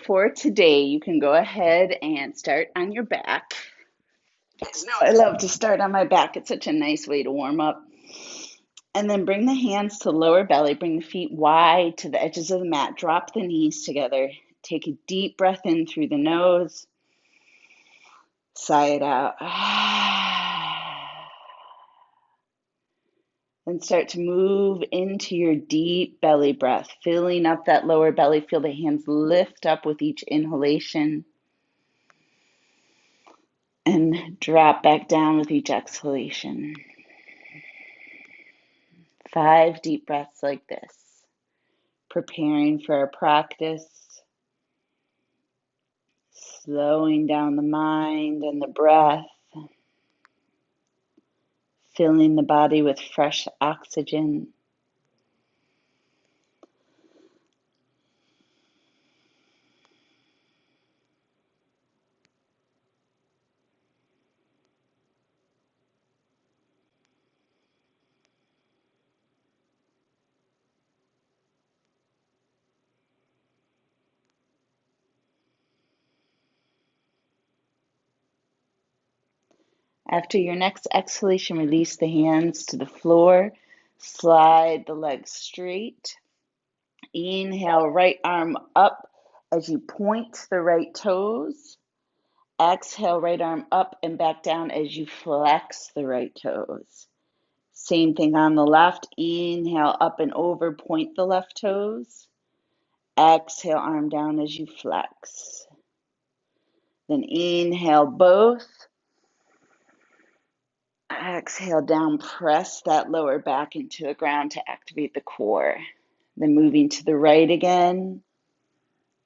for today, you can go ahead and start on your back. Guys know I love to start on my back. It's such a nice way to warm up. And then bring the hands to the lower belly. Bring the feet wide to the edges of the mat. Drop the knees together. Take a deep breath in through the nose. Sigh it out. Then start to move into your deep belly breath, filling up that lower belly. Feel the hands lift up with each inhalation and drop back down with each exhalation. 5 deep breaths like this, preparing for our practice, slowing down the mind and the breath, filling the body with fresh oxygen. After your next exhalation, release the hands to the floor. Slide the legs straight. Inhale, right arm up as you point the right toes. Exhale, right arm up and back down as you flex the right toes. Same thing on the left. Inhale, up and over, point the left toes. Exhale, arm down as you flex. Then inhale both. Exhale down, press that lower back into the ground to activate the core. Then moving to the right again,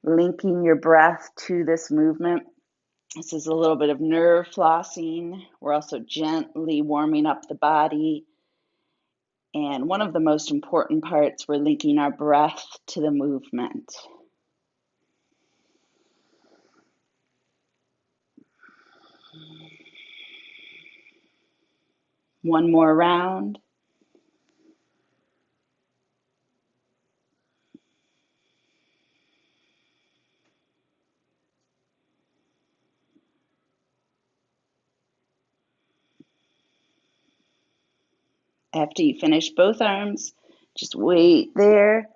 linking your breath to this movement. This is a little bit of nerve flossing. We're also gently warming up the body. And one of the most important parts, we're linking our breath to the movement. One more round. After you finish both arms, just wait there.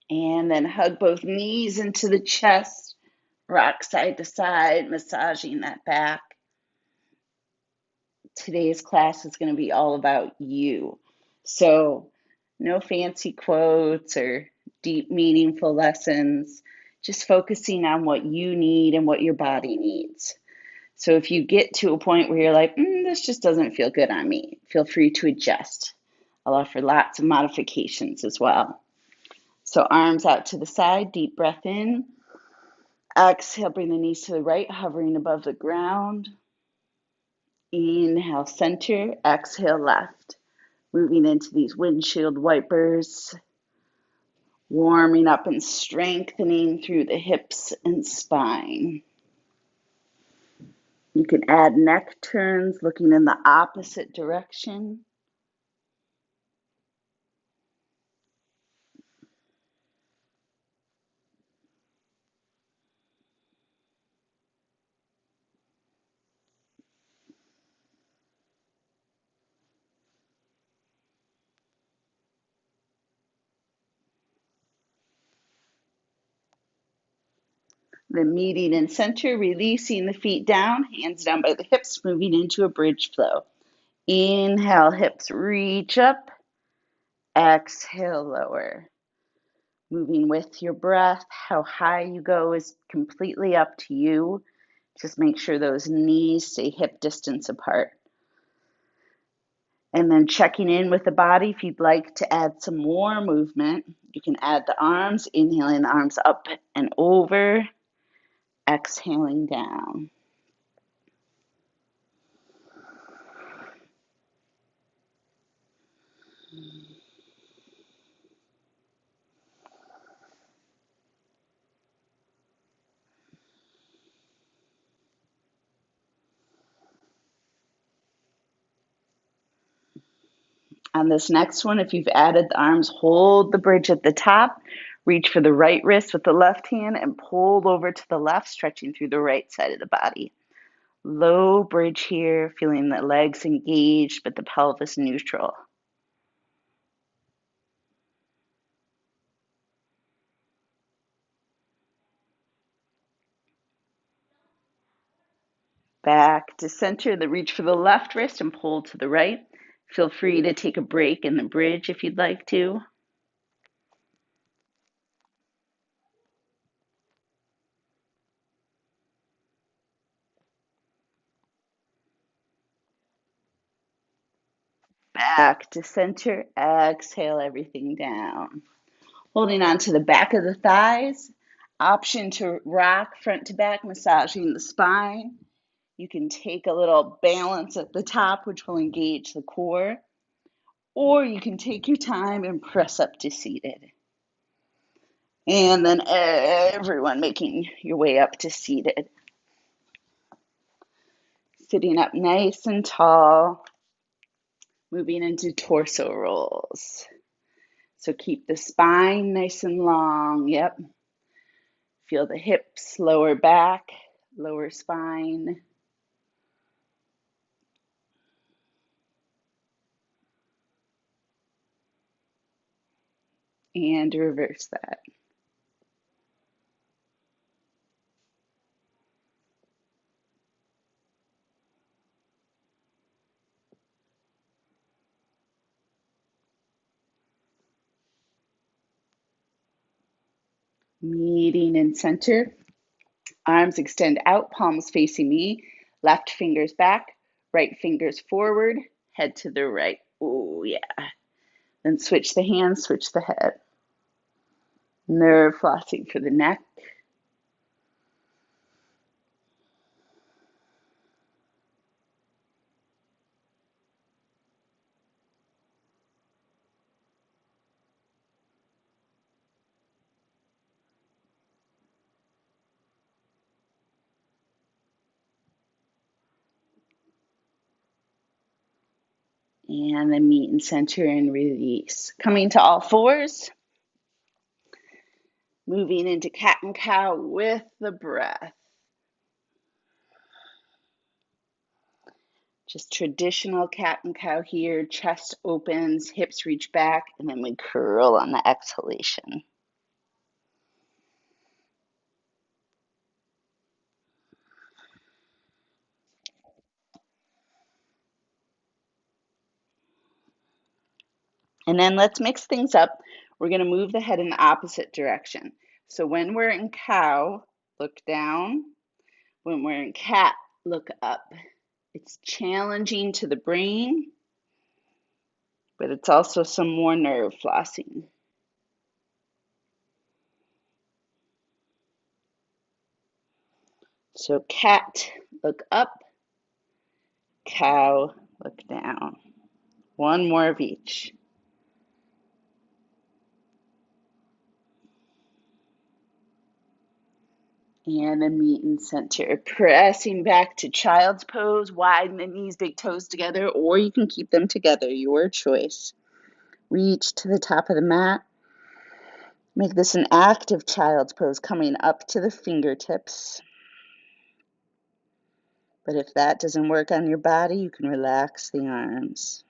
And then hug both knees into the chest. Rock side to side, massaging that back. Today's class is going to be all about you. So, no fancy quotes or deep, meaningful lessons, just focusing on what you need and what your body needs. So, if you get to a point where you're like, this just doesn't feel good on me, feel free to adjust. I'll offer lots of modifications as well. So, arms out to the side, deep breath in. Exhale, bring the knees to the right, hovering above the ground. Inhale, center. Exhale, left. Moving into these windshield wipers. Warming up and strengthening through the hips and spine. You can add neck turns, looking in the opposite direction. Then meeting in center, releasing the feet down, hands down by the hips, moving into a bridge flow. Inhale, hips reach up. Exhale, lower. Moving with your breath. How high you go is completely up to you. Just make sure those knees stay hip distance apart. And then checking in with the body. If you'd like to add some more movement, you can add the arms, inhaling the arms up and over, exhaling down. On this next one, if you've added the arms, hold the bridge at the top, reach for the right wrist with the left hand, and pull over to the left, stretching through the right side of the body. Low bridge here, feeling the legs engaged, but the pelvis neutral. Back to center, the reach for the left wrist and pull to the right. Feel free to take a break in the bridge if you'd like to. Back to center, exhale everything down. Holding on to the back of the thighs, option to rock front to back, massaging the spine. You can take a little balance at the top, which will engage the core, or you can take your time and press up to seated. And then everyone making your way up to seated. Sitting up nice and tall, moving into torso rolls. So keep the spine nice and long. Yep. Feel the hips, lower back, lower spine. And reverse that. Meeting in center. Arms extend out, palms facing me. Left fingers back, right fingers forward, head to the right. Oh, yeah. Then switch the hands, switch the head. Nerve flossing for the neck. And then meet in center and release. Coming to all fours. Moving into cat and cow with the breath. Just traditional cat and cow here. Chest opens, hips reach back, and then we curl on the exhalation. And then let's mix things up. We're going to move the head in the opposite direction. So when we're in cow, look down. When we're in cat, look up. It's challenging to the brain, but it's also some more nerve flossing. So cat, look up. Cow, look down. One more of each. And then meet in center. Pressing back to child's pose. Widen the knees, big toes together, or you can keep them together. Your choice. Reach to the top of the mat. Make this an active child's pose, coming up to the fingertips. But if that doesn't work on your body, you can relax the arms.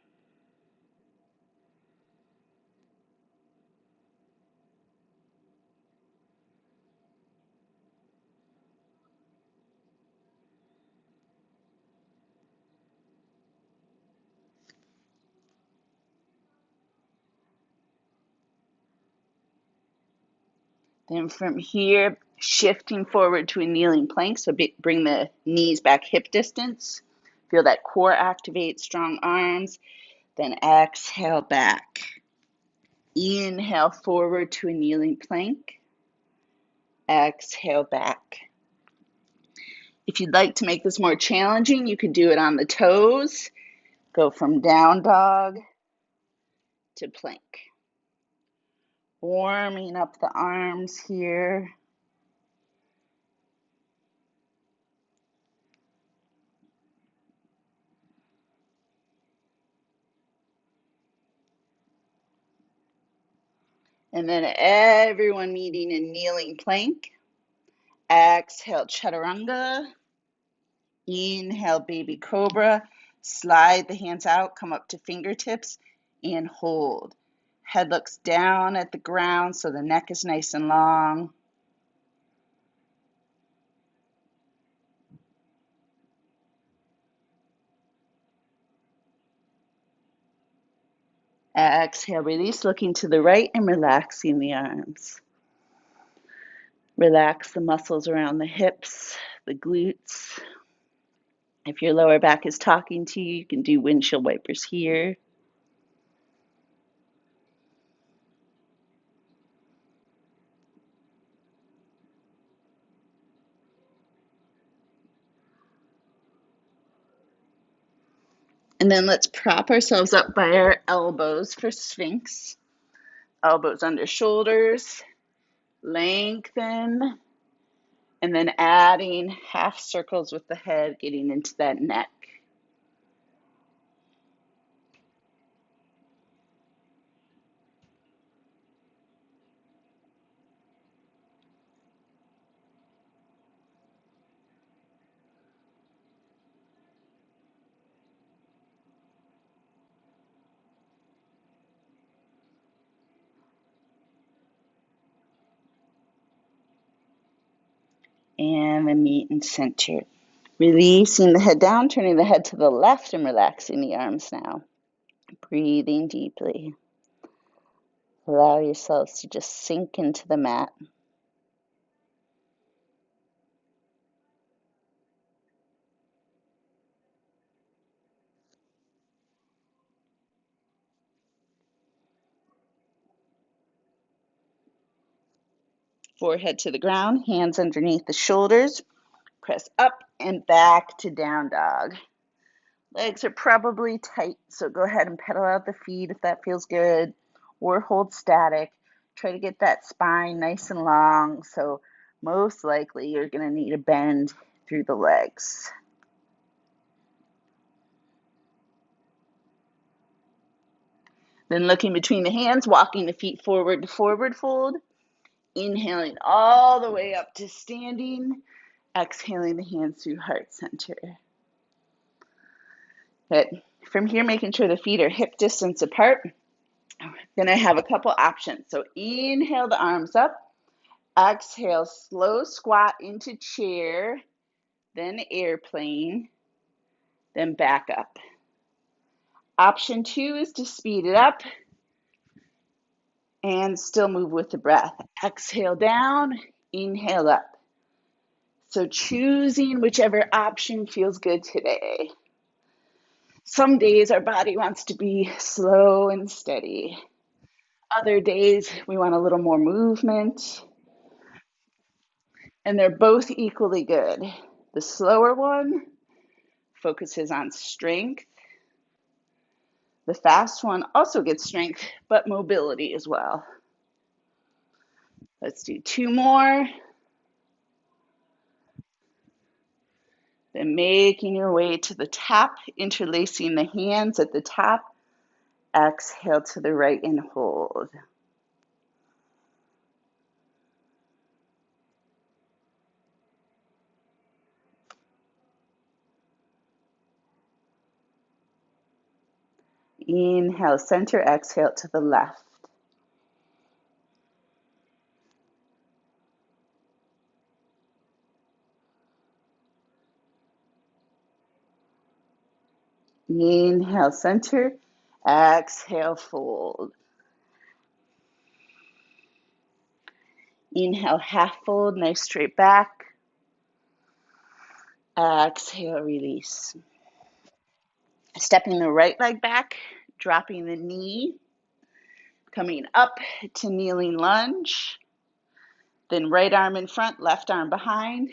Then from here, shifting forward to a kneeling plank. So bring the knees back hip distance. Feel that core activate, strong arms. Then exhale back. Inhale forward to a kneeling plank. Exhale back. If you'd like to make this more challenging, you could do it on the toes. Go from down dog to plank. Warming up the arms here. And then everyone meeting in kneeling plank. Exhale, chaturanga. Inhale, baby cobra. Slide the hands out, come up to fingertips, and hold. Head looks down at the ground so the neck is nice and long. Exhale, release, looking to the right and relaxing the arms. Relax the muscles around the hips, the glutes. If your lower back is talking to you, you can do windshield wipers here. And then let's prop ourselves up by our elbows for Sphinx. Elbows under shoulders, lengthen, and then adding half circles with the head, getting into that neck. And then meet and center. Releasing the head down, turning the head to the left and relaxing the arms now. Breathing deeply. Allow yourselves to just sink into the mat. Forehead to the ground, hands underneath the shoulders. Press up and back to down dog. Legs are probably tight, so go ahead and pedal out the feet if that feels good, or hold static. Try to get that spine nice and long, so most likely you're going to need a bend through the legs. Then looking between the hands, walking the feet forward to forward fold. Inhaling all the way up to standing. Exhaling the hands through heart center. Good. From here, making sure the feet are hip distance apart. Then I have a couple options. So inhale the arms up. Exhale, slow squat into chair, then airplane, then back up. Option 2 is to speed it up and still move with the breath. Exhale down, inhale up. So choosing whichever option feels good today. Some days our body wants to be slow and steady. Other days we want a little more movement. And they're both equally good. The slower one focuses on strength. The fast one also gets strength, but mobility as well. Let's do 2 more. Then making your way to the top, interlacing the hands at the top. Exhale to the right and hold. Inhale, center, exhale to the left. Inhale, center, exhale, fold. Inhale, half fold, nice straight back. Exhale, release. Stepping the right leg back, dropping the knee, coming up to kneeling lunge. Then right arm in front, left arm behind.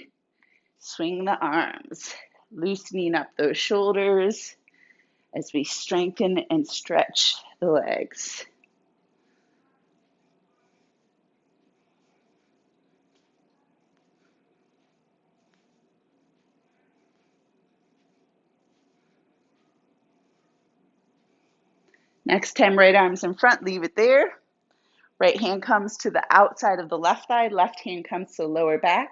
Swing the arms, loosening up those shoulders as we strengthen and stretch the legs. Next time, right arms in front, leave it there. Right hand comes to the outside of the left thigh, left hand comes to the lower back.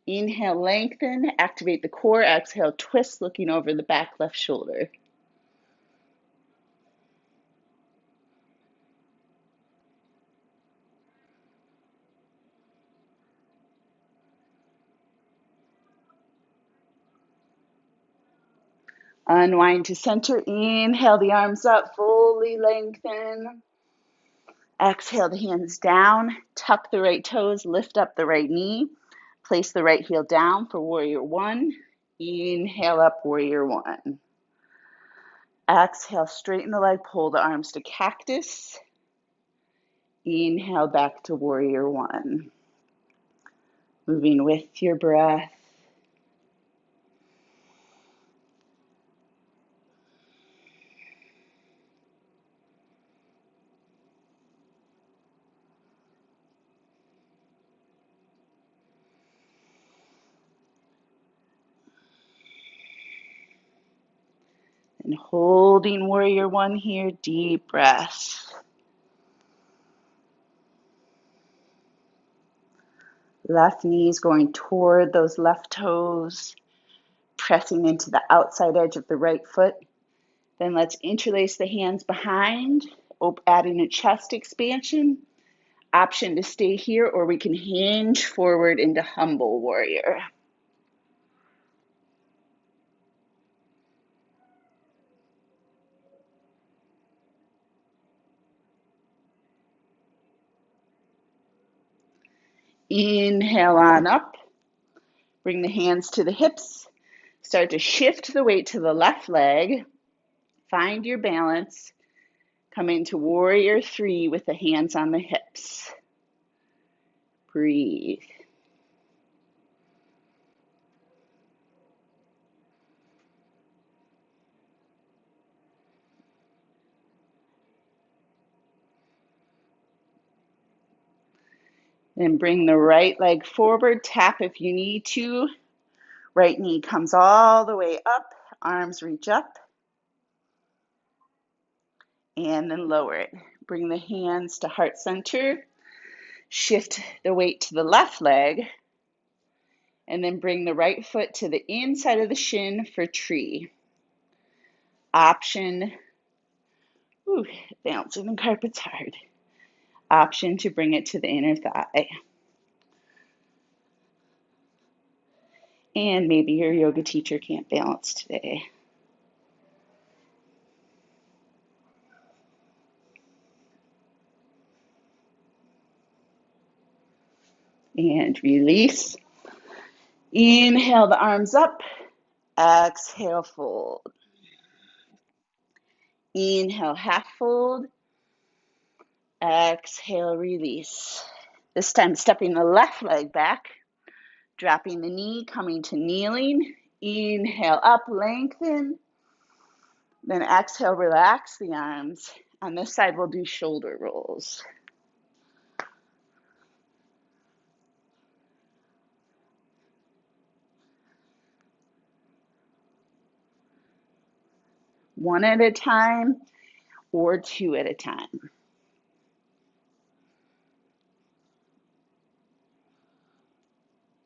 Inhale, lengthen, activate the core. Exhale, twist, looking over the back left shoulder. Unwind to center. Inhale the arms up, fully lengthen. Exhale the hands down. Tuck the right toes, lift up the right knee. Place the right heel down for warrior one. Inhale up, warrior one. Exhale, straighten the leg, pull the arms to cactus. Inhale back to warrior one. Moving with your breath. And holding warrior one here, deep breath. Left knees going toward those left toes, pressing into the outside edge of the right foot. Then let's interlace the hands behind, adding a chest expansion. Option to stay here, or we can hinge forward into humble warrior. Inhale on up. Bring the hands to the hips. Start to shift the weight to the left leg. Find your balance. Come into warrior three with the hands on the hips. Breathe. Then bring the right leg forward. Tap if you need to. Right knee comes all the way up. Arms reach up. And then lower it. Bring the hands to heart center. Shift the weight to the left leg. And then bring the right foot to the inside of the shin for tree. Option, bouncing the carpet's hard. Option to bring it to the inner thigh. And maybe your yoga teacher can't balance today. And release. Inhale the arms up. Exhale, fold. Inhale, half fold. Exhale, release. This time stepping the left leg back, dropping the knee, coming to kneeling. Inhale up, lengthen. Then exhale, relax the arms. On this side, we'll do shoulder rolls. One at a time or two at a time.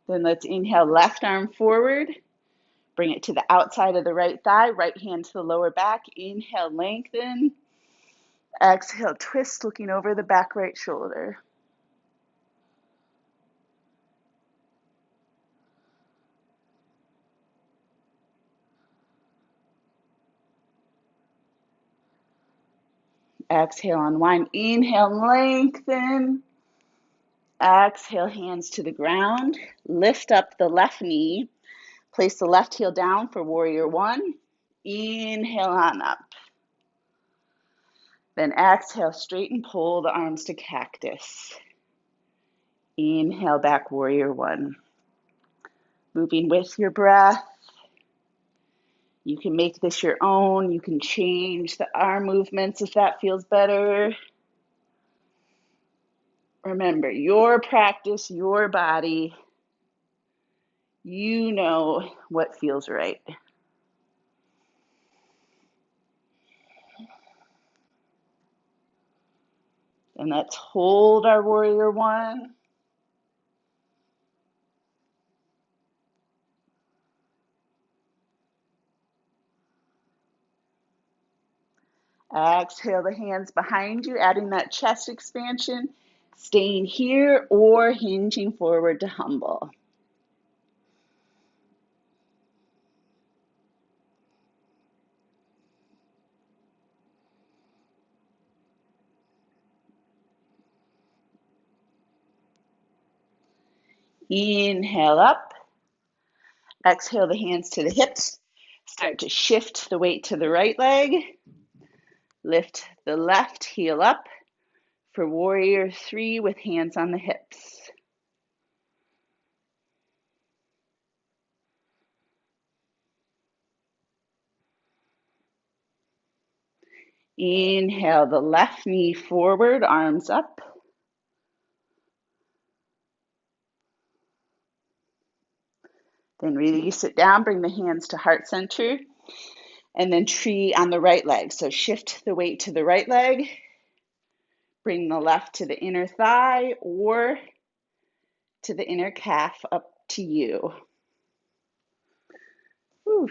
Then let's inhale, left arm forward. Bring it to the outside of the right thigh, right hand to the lower back. Inhale, lengthen. Exhale, twist, looking over the back right shoulder. Exhale, unwind. Inhale, lengthen. Exhale, hands to the ground. Lift up the left knee. Place the left heel down for warrior one. Inhale on up. Then exhale, straighten, pull the arms to cactus. Inhale, back warrior one. Moving with your breath. You can make this your own. You can change the arm movements if that feels better. Remember, your practice, your body. You know what feels right. And let's hold our warrior one. Exhale the hands behind you, adding that chest expansion, staying here or hinging forward to humble. Inhale up. Exhale the hands to the hips. Start to shift the weight to the right leg. Lift the left heel up for warrior three with hands on the hips. Inhale the left knee forward, arms up. Then release it down, bring the hands to heart center, and then tree on the right leg. So shift the weight to the right leg, bring the left to the inner thigh or to the inner calf, up to you. Whew.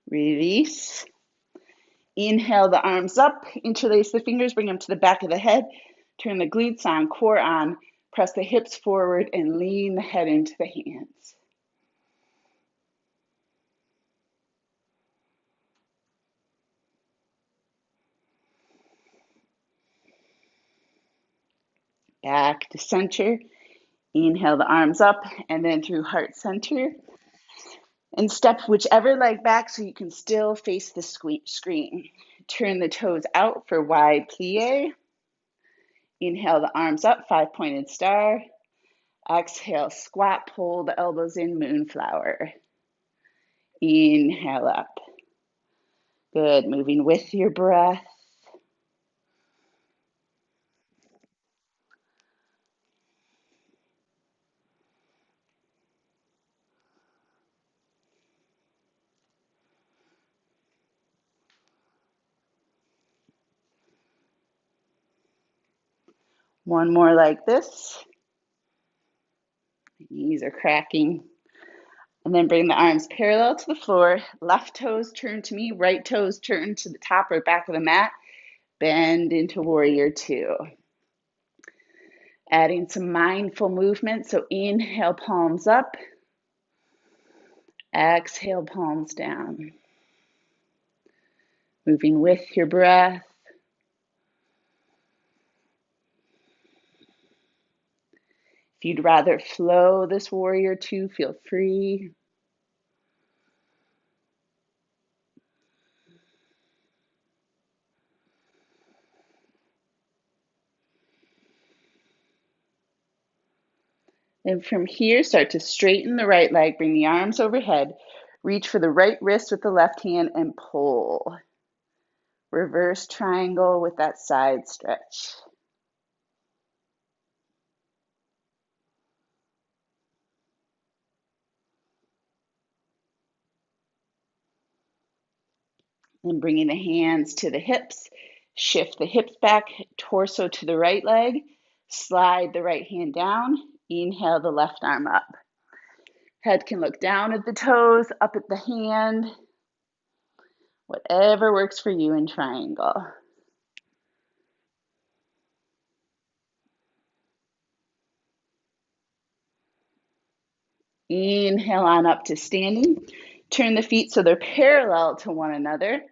Release. Inhale the arms up, interlace the fingers, bring them to the back of the head, turn the glutes on, core on, press the hips forward and lean the head into the hands. Back to center. Inhale the arms up and then through heart center. And step whichever leg back so you can still face the screen. Turn the toes out for wide plie. Inhale the arms up, five-pointed star. Exhale, squat, pull the elbows in, moonflower. Inhale up. Good, moving with your breath. One more like this. Knees are cracking. And then bring the arms parallel to the floor. Left toes turn to me, right toes turn to the top or back of the mat. Bend into warrior two. Adding some mindful movement. So inhale, palms up. Exhale, palms down. Moving with your breath. If you'd rather flow this warrior two, feel free. And from here, start to straighten the right leg, bring the arms overhead, reach for the right wrist with the left hand and pull. Reverse triangle with that side stretch. And bringing the hands to the hips, shift the hips back, torso to the right leg, slide the right hand down, inhale the left arm up. Head can look down at the toes, up at the hand, whatever works for you in triangle. Inhale on up to standing. Turn the feet so they're parallel to one another.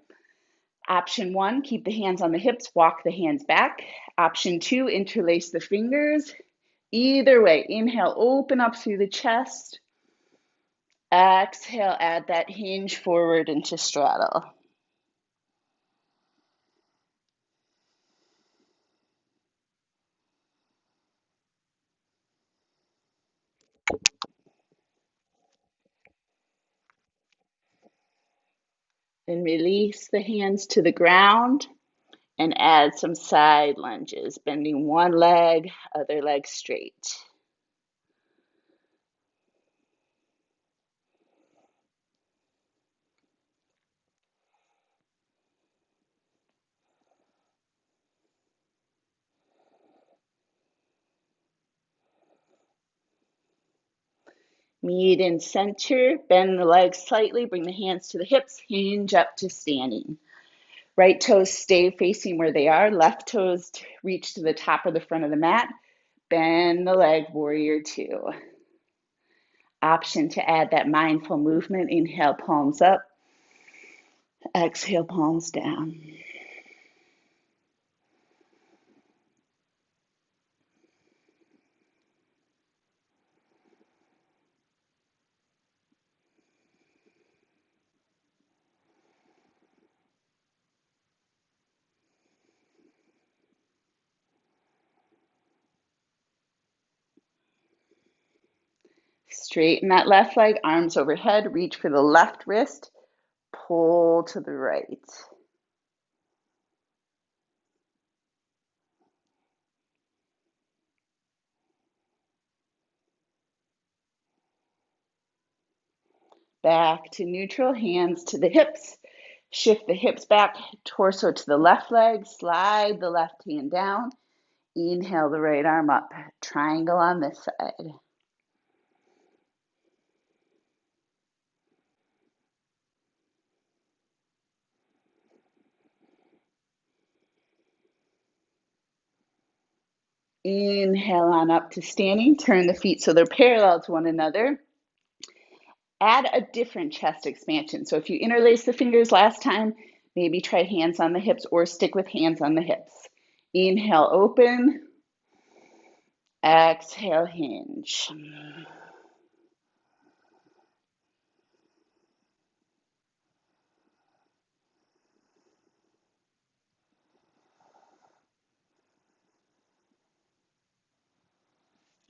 Option one, keep the hands on the hips, walk the hands back. Option two, interlace the fingers. Either way, inhale, open up through the chest. Exhale, add that hinge forward into straddle. Then release the hands to the ground and add some side lunges, bending one leg, other leg straight. Meet in center, bend the legs slightly, bring the hands to the hips, hinge up to standing. Right toes stay facing where they are, left toes reach to the top of the front of the mat, bend the leg, warrior two. Option to add that mindful movement, inhale, palms up, exhale, palms down. Straighten that left leg, arms overhead, reach for the left wrist, pull to the right. Back to neutral, hands to the hips. Shift the hips back, torso to the left leg, slide the left hand down. Inhale the right arm up, triangle on this side. Inhale on up to standing, turn the feet so they're parallel to one another. Add a different chest expansion. So if you interlace the fingers last time, maybe try hands on the hips or stick with hands on the hips. Inhale, open. Exhale, hinge.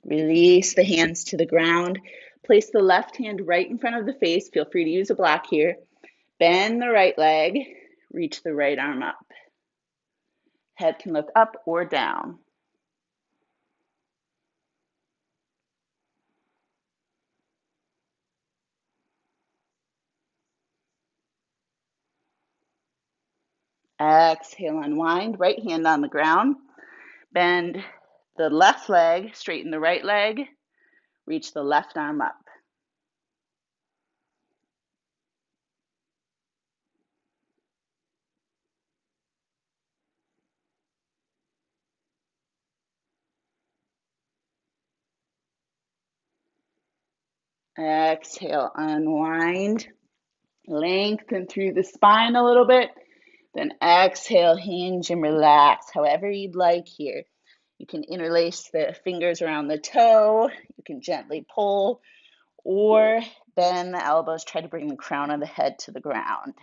Release the hands to the ground. Place the left hand right in front of the face. Feel free to use a block here. Bend the right leg. Reach the right arm up. Head can look up or down. Exhale, unwind. Right hand on the ground. Bend the left leg. Straighten the right leg. Reach the left arm up. Exhale, unwind. Lengthen through the spine a little bit. Then exhale, hinge and relax, however you'd like here. You can interlace the fingers around the toe. You can gently pull or bend the elbows. Try to bring the crown of the head to the ground.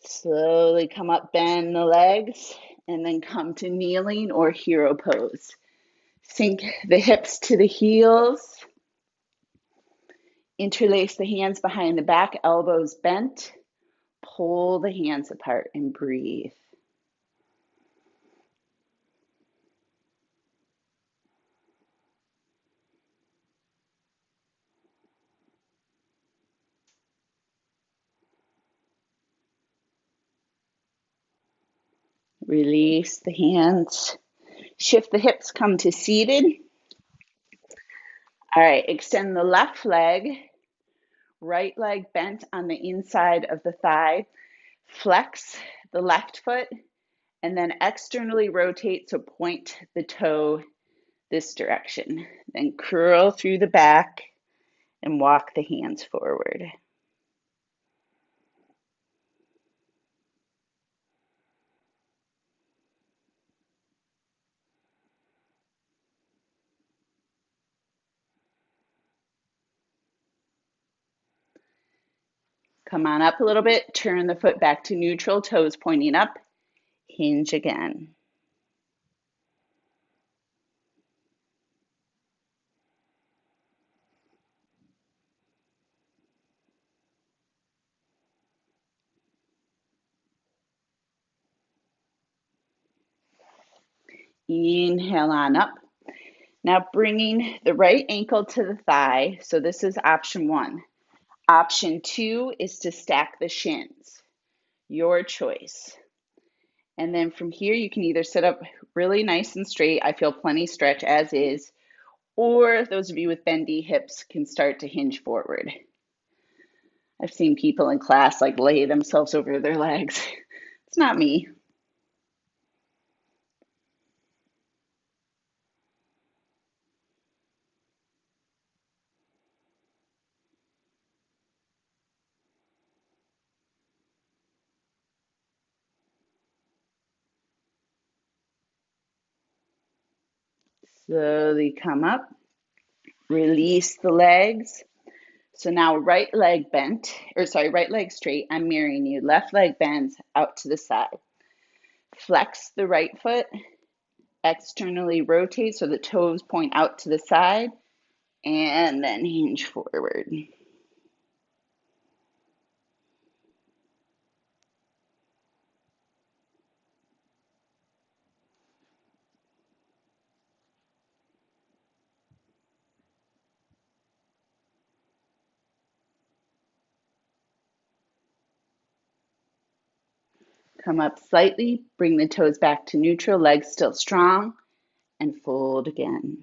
Slowly come up, bend the legs, and then come to kneeling or hero pose. Sink the hips to the heels. Interlace the hands behind the back, elbows bent. Pull the hands apart and breathe. Release the hands. Shift the hips, come to seated. All right, extend the left leg, right leg bent on the inside of the thigh. Flex the left foot and then externally rotate, so point the toe this direction. Then curl through the back and walk the hands forward. Come on up a little bit, turn the foot back to neutral, toes pointing up, hinge again. Inhale on up. Now bringing the right ankle to the thigh. So this is option one. Option two is to stack the shins. your choice. And then from here, you can either sit up really nice and straight. I feel plenty stretch as is. Or those of you with bendy hips can start to hinge forward. I've seen people in class like lay themselves over their legs. It's not me. Slowly come up, release the legs. So now right leg bent, or sorry, right leg straight. I'm mirroring you. Left leg bends out to the side. Flex the right foot, externally rotate so the toes point out to the side, and then hinge forward. Come up slightly, bring the toes back to neutral, legs still strong, and fold again.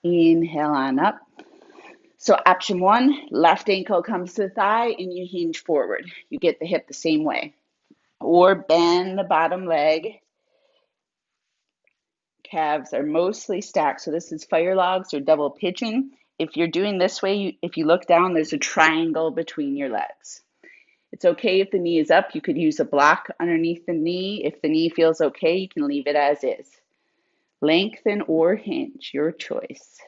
Inhale on up. So option one, left ankle comes to the thigh and you hinge forward. You get the hip the same way. Or bend the bottom leg. Calves are mostly stacked. So this is fire logs or double pigeon. If you're doing this way, if you look down, there's a triangle between your legs. It's okay if the knee is up. You could use a block underneath the knee. If the knee feels okay, you can leave it as is. Lengthen or hinge, your choice.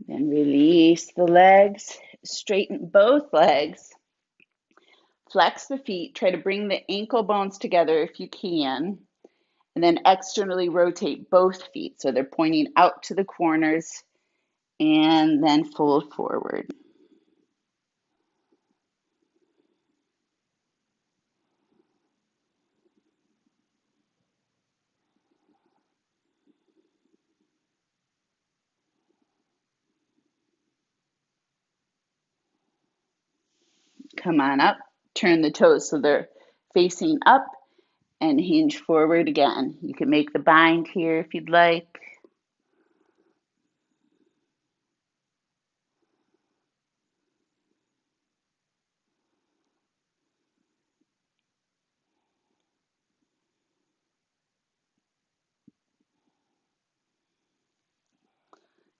Then release the legs, straighten both legs, flex the feet, try to bring the ankle bones together if you can, and then externally rotate both feet so they're pointing out to the corners, and then fold forward. Come on up, turn the toes so they're facing up, and hinge forward again. You can make the bind here if you'd like.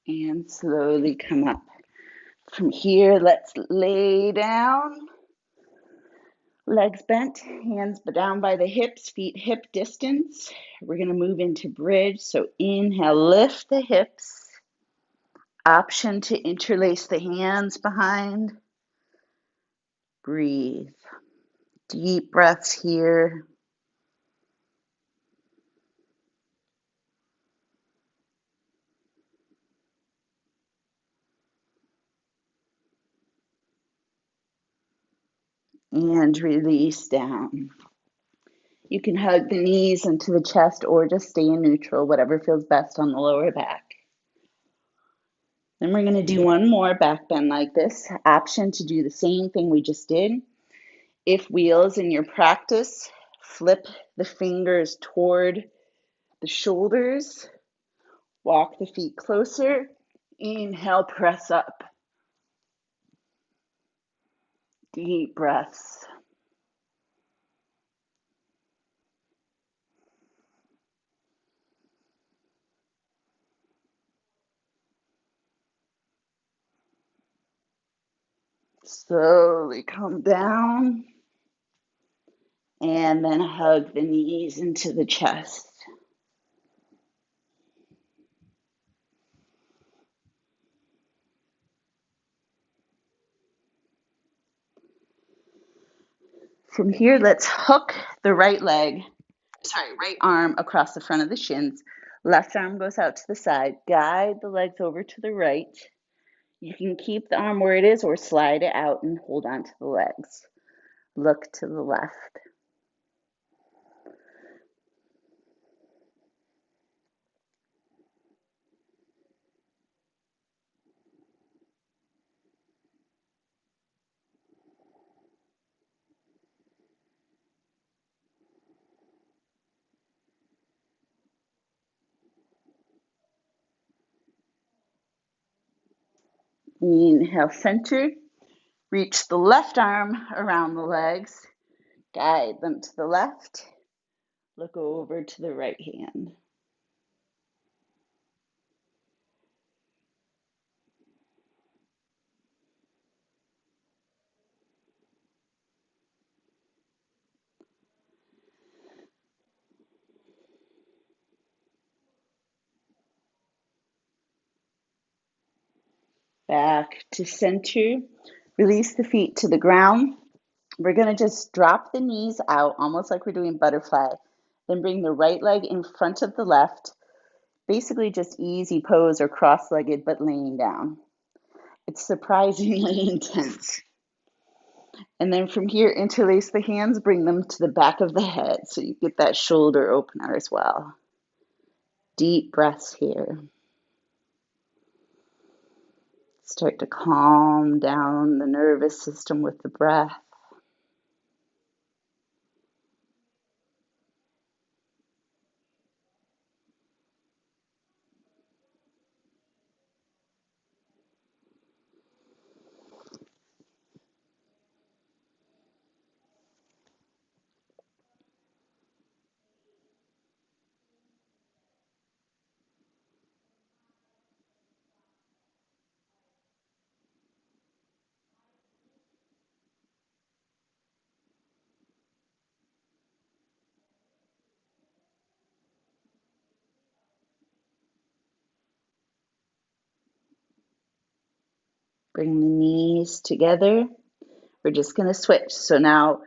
And slowly come up. From here, let's lay down. Legs bent, hands down by the hips, feet hip distance. We're going to move into bridge. So inhale, lift the hips. Option to interlace the hands behind. Breathe. Deep breaths here. And release down. You can hug the knees into the chest or just stay in neutral, whatever feels best on the lower back. Then we're going to do one more back bend like this. Option to do the same thing we just did. If wheels in your practice, flip the fingers toward the shoulders. Walk the feet closer. Inhale, press up. Deep breaths. Slowly come down and then hug the knees into the chest. From here, let's hook the right arm across the front of the shins. Left arm goes out to the side. Guide the legs over to the right. You can keep the arm where it is or slide it out and hold on to the legs. Look to the left. Inhale, center. Reach the left arm around the legs. Guide them to the left. Look over to the right hand. Back to center. Release the feet to the ground. We're going to just drop the knees out, almost like we're doing butterfly. Then bring the right leg in front of the left. Basically just easy pose or cross-legged, but laying down. It's surprisingly intense. And then from here, interlace the hands, bring them to the back of the head so you get that shoulder opener as well. Deep breaths here. Start to calm down the nervous system with the breath. Bring the knees together. We're just going to switch. So now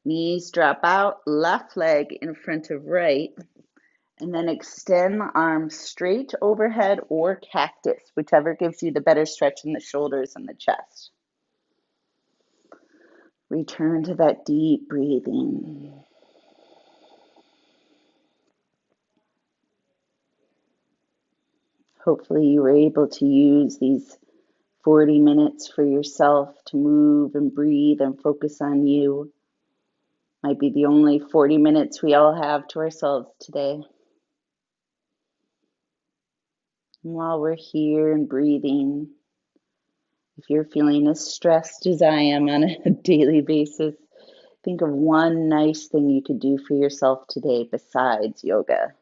knees drop out, left leg in front of right, and then extend the arms straight overhead or cactus, whichever gives you the better stretch in the shoulders and the chest. Return to that deep breathing. Hopefully you were able to use these 40 minutes for yourself to move and breathe and focus on you. Might be the only 40 minutes we all have to ourselves today. And while we're here and breathing, if you're feeling as stressed as I am on a daily basis, think of one nice thing you could do for yourself today besides yoga.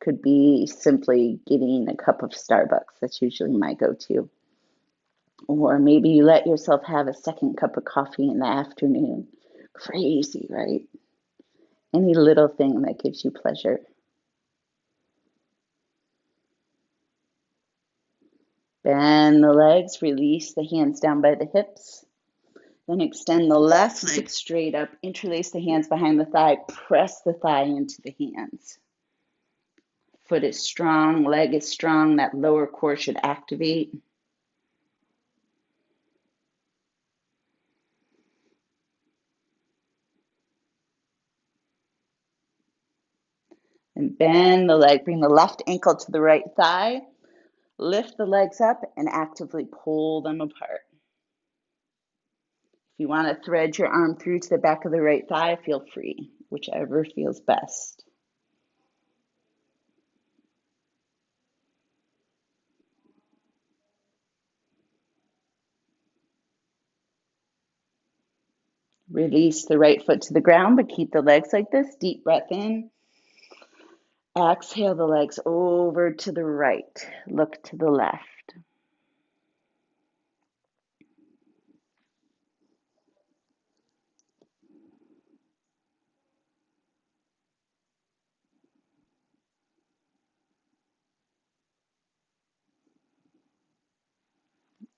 Could be simply getting a cup of Starbucks. That's usually my go-to. Or maybe you let yourself have a second cup of coffee in the afternoon. Crazy, right? Any little thing that gives you pleasure. Bend the legs, release the hands down by the hips. Then extend the left leg straight up, interlace the hands behind the thigh, press the thigh into the hands. Foot is strong, leg is strong, that lower core should activate. And bend the leg, bring the left ankle to the right thigh, lift the legs up and actively pull them apart. If you want to thread your arm through to the back of the right thigh, feel free, whichever feels best. Release the right foot to the ground, but keep the legs like this. Deep breath in. Exhale the legs over to the right. Look to the left.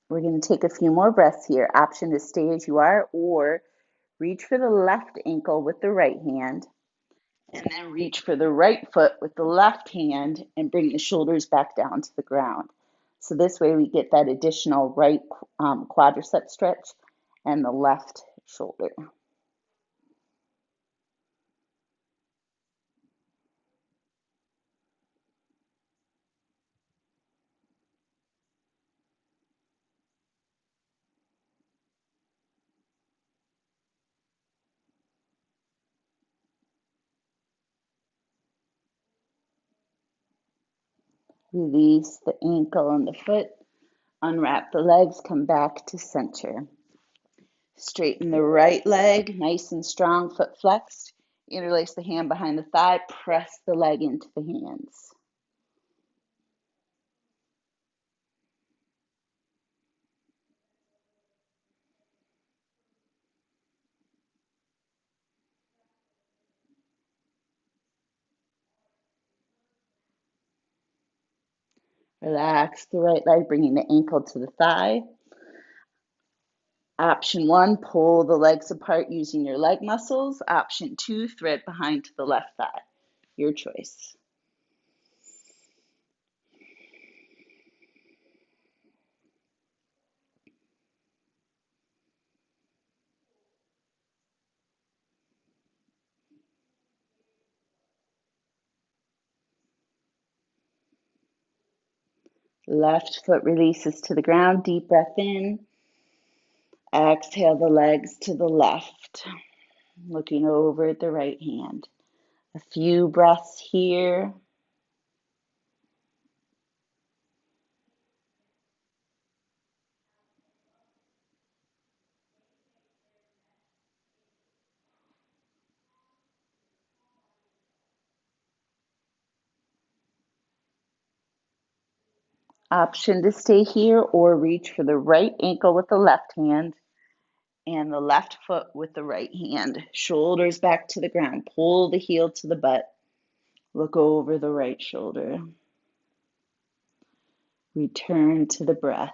We're going to take a few more breaths here. Option to stay as you are or reach for the left ankle with the right hand and then reach for the right foot with the left hand and bring the shoulders back down to the ground. So this way we get that additional right quadricep stretch and the left shoulder. Release the ankle and the foot. Unwrap the legs, come back to center. Straighten the right leg, nice and strong, foot flexed. Interlace the hand behind the thigh, press the leg into the hands. Relax the right leg, bringing the ankle to the thigh. Option 1, pull the legs apart using your leg muscles. Option 2, thread behind to the left thigh. Your choice. Left foot releases to the ground. Deep breath in. Exhale the legs to the left, looking over at the right hand. A few breaths here. Option to stay here or reach for the right ankle with the left hand and the left foot with the right hand. Shoulders back to the ground. Pull the heel to the butt. Look over the right shoulder. Return to the breath.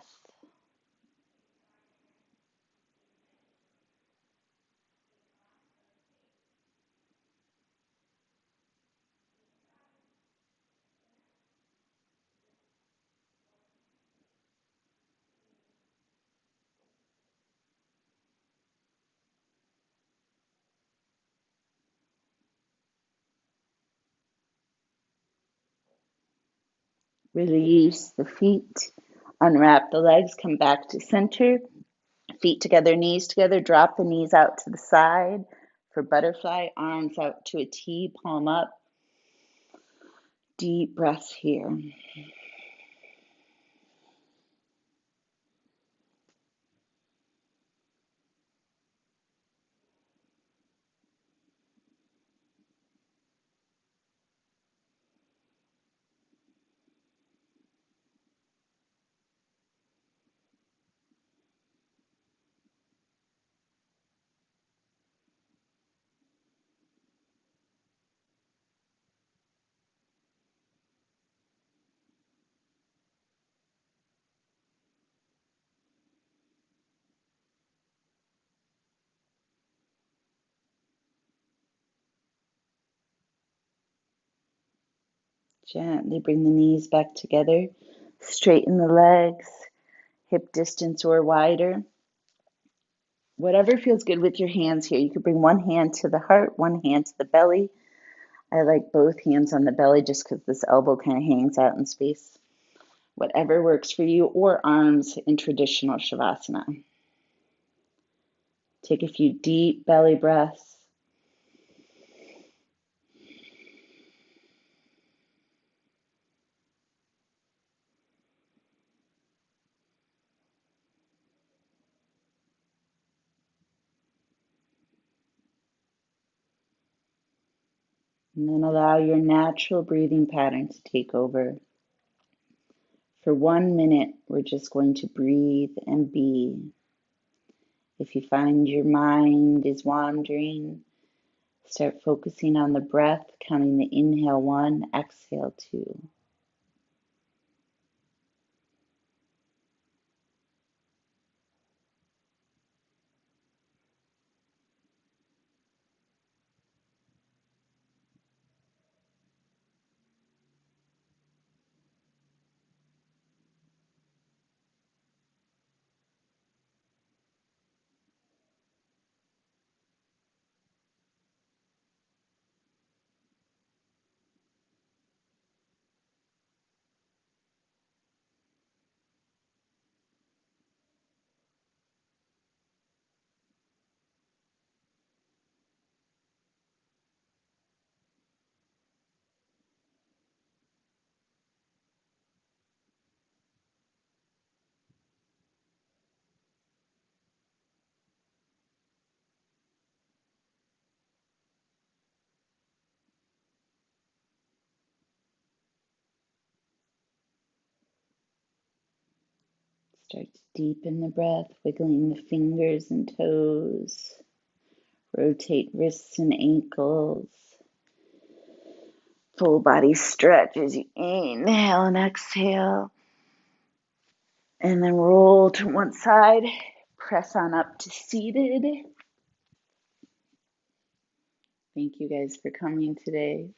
Release the feet. Unwrap the legs. Come back to center. Feet together, knees together. Drop the knees out to the side for butterfly. Arms out to a T, palm up. Deep breaths here. Gently bring the knees back together. Straighten the legs, hip distance or wider. Whatever feels good with your hands here. You could bring one hand to the heart, one hand to the belly. I like both hands on the belly just because this elbow kind of hangs out in space. Whatever works for you, or arms in traditional Shavasana. Take a few deep belly breaths. And then allow your natural breathing pattern to take over. For 1 minute, we're just going to breathe and be. If you find your mind is wandering, start focusing on the breath, counting the inhale 1, exhale 2. Start to deepen the breath, wiggling the fingers and toes. Rotate wrists and ankles. Full body stretch as you inhale and exhale. And then roll to one side. Press on up to seated. Thank you guys for coming today.